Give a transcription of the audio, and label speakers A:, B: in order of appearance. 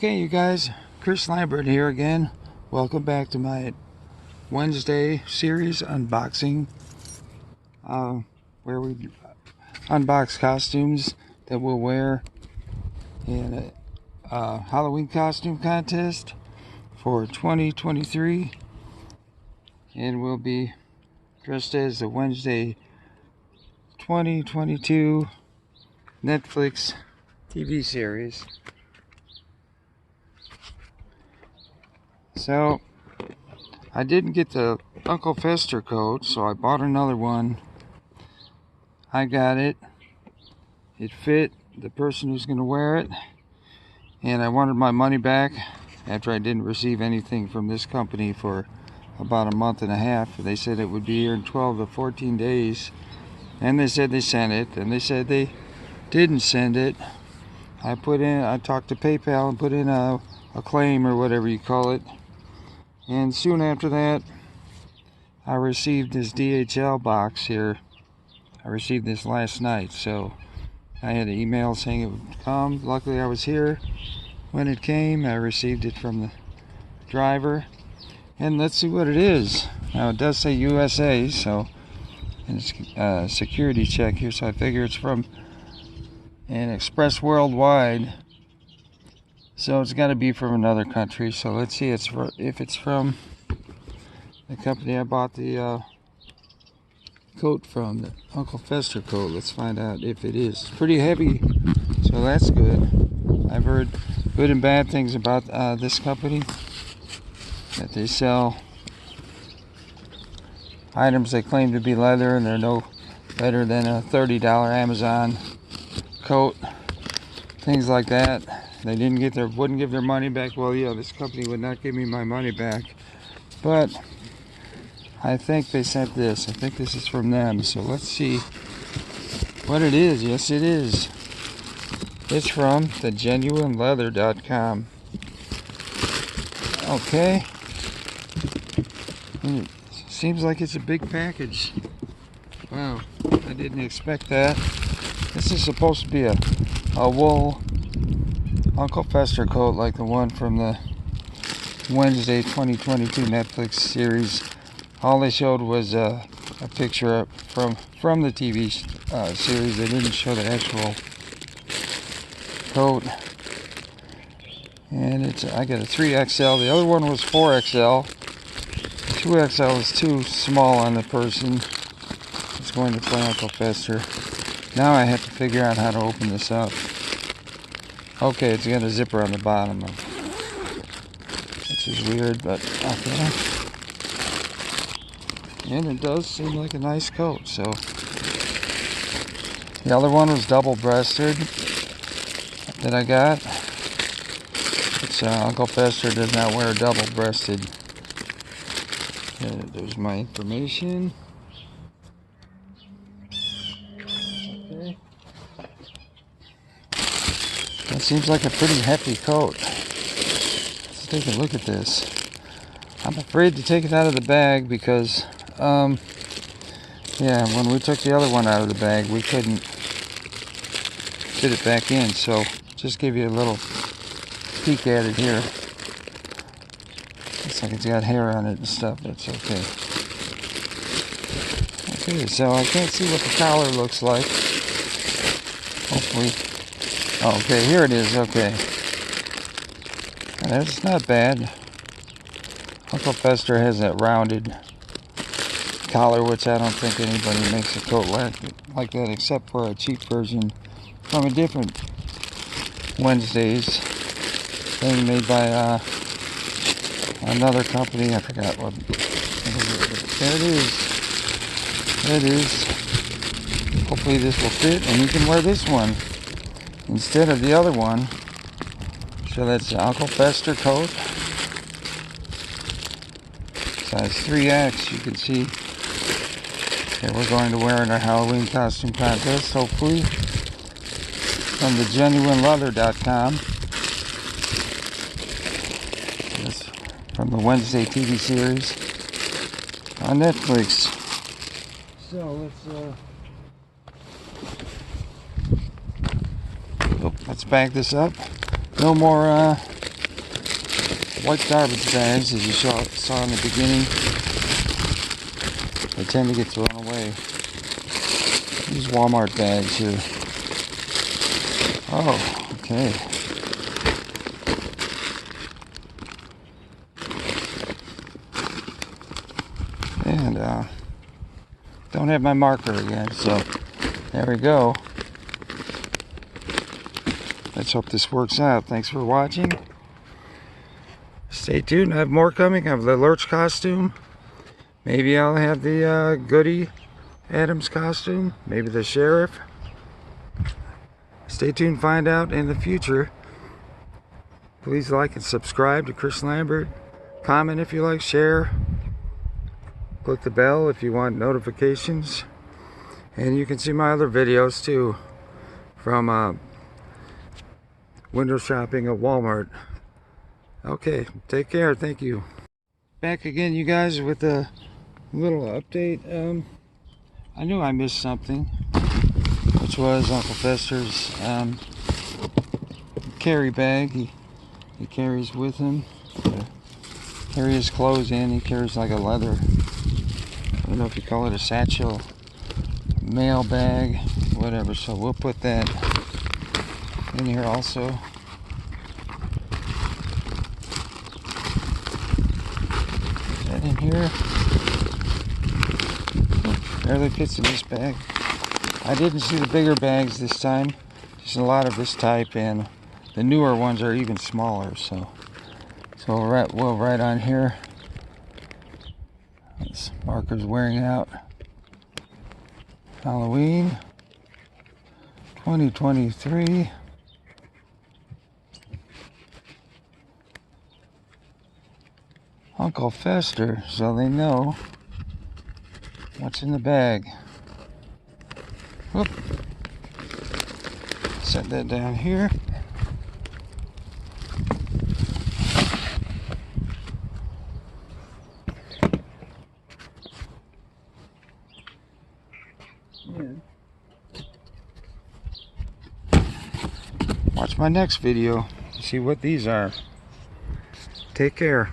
A: Okay, you guys, Chris Lambert here again. Welcome back to my Wednesday series unboxing, where we unbox costumes that we'll wear in a Halloween costume contest for 2023, and we'll be dressed as the Wednesday 2022 Netflix TV series. So I didn't get the Uncle Fester coat, so I bought another one. I got it. It fit the person who's going to wear it, and I wanted my money back after I didn't receive anything from this company for about a month and a half. They said it would be here in 12 to 14 days, and they said they sent it, and they said they didn't send it. I talked to PayPal and put in a claim or whatever you call it. And soon after that, I received this DHL box here. I received this last night, so I had an email saying it would come. Luckily, I was here when it came. I received it from the driver, and let's see what it is. Now, it does say USA, so, and it's a security check here, so I figure it's from an Express Worldwide. So it's got to be from another country. So let's see if it's from the company I bought the coat from, the Uncle Fester coat. Let's find out if it is. It's pretty heavy, so that's good. I've heard good and bad things about this company, that they sell items they claim to be leather, and they're no better than a $30 Amazon coat, things like that. They wouldn't give their money back. Well, yeah, this company would not give me my money back. But I think they sent this. I think this is from them. So let's see what it is. Yes, it is. It's from thegenuineleather.com. Okay. And it seems like it's a big package. Wow, I didn't expect that. This is supposed to be a wool Uncle Fester coat, like the one from the Wednesday 2022 Netflix series. All they showed was a picture from the TV series. They didn't show the actual coat. And I got a 3XL. The other one was 4XL. 2XL is too small on the person that's going to play Uncle Fester. Now I have to figure out how to open this up. Okay, it's got a zipper on the bottom, which is weird, but okay. And it does seem like a nice coat. So the other one was double-breasted that I got. It's Uncle Fester does not wear double-breasted. There's my information. Okay. It seems like a pretty hefty coat. Let's take a look at this. I'm afraid to take it out of the bag because, yeah, when we took the other one out of the bag, we couldn't fit it back in. So just give you a little peek at it here. Looks like it's got hair on it and stuff. That's okay. Okay, so I can't see what the collar looks like. Hopefully. Oh, okay, here it is. Okay. That's not bad. Uncle Fester has that rounded collar, which I don't think anybody makes a coat like that except for a cheap version from a different Wednesdays thing made by another company. I forgot what. There it is. There it is. Hopefully this will fit, and you can wear this one instead of the other one. So that's the Uncle Fester coat. Size 3X, you can see that we're going to wear in our Halloween costume contest, hopefully, from thegenuineleather.com. That's from the Wednesday TV series on Netflix. So let's back this up. No more white garbage bags, as you saw in the beginning. They tend to get thrown away. These Walmart bags here. Oh, okay. And don't have my marker again, so there we go. Let's hope this works out. Thanks for watching. Stay tuned. I have more coming. I have the Lurch costume. Maybe I'll have the Goody Adams costume. Maybe the Sheriff. Stay tuned. Find out in the future. Please like and subscribe to Chris Lambert. Comment if you like. Share. Click the bell if you want notifications. And you can see my other videos too. From window shopping at Walmart. Okay, take care. Thank you. Back again, you guys, with a little update. I knew I missed something, which was Uncle Fester's carry bag. He carries with him to carry his clothes in. He carries like a leather, I don't know if you call it a satchel, mail bag, whatever. So we'll put that in here also. That in here. Barely fits in this bag. I didn't see the bigger bags this time. Just a lot of this type, and the newer ones are even smaller. So we'll write on here. This marker's wearing out. Halloween 2023. Uncle Fester, so they know what's in the bag. Whoop. Set that down here. Watch my next video to see what these are. Take care.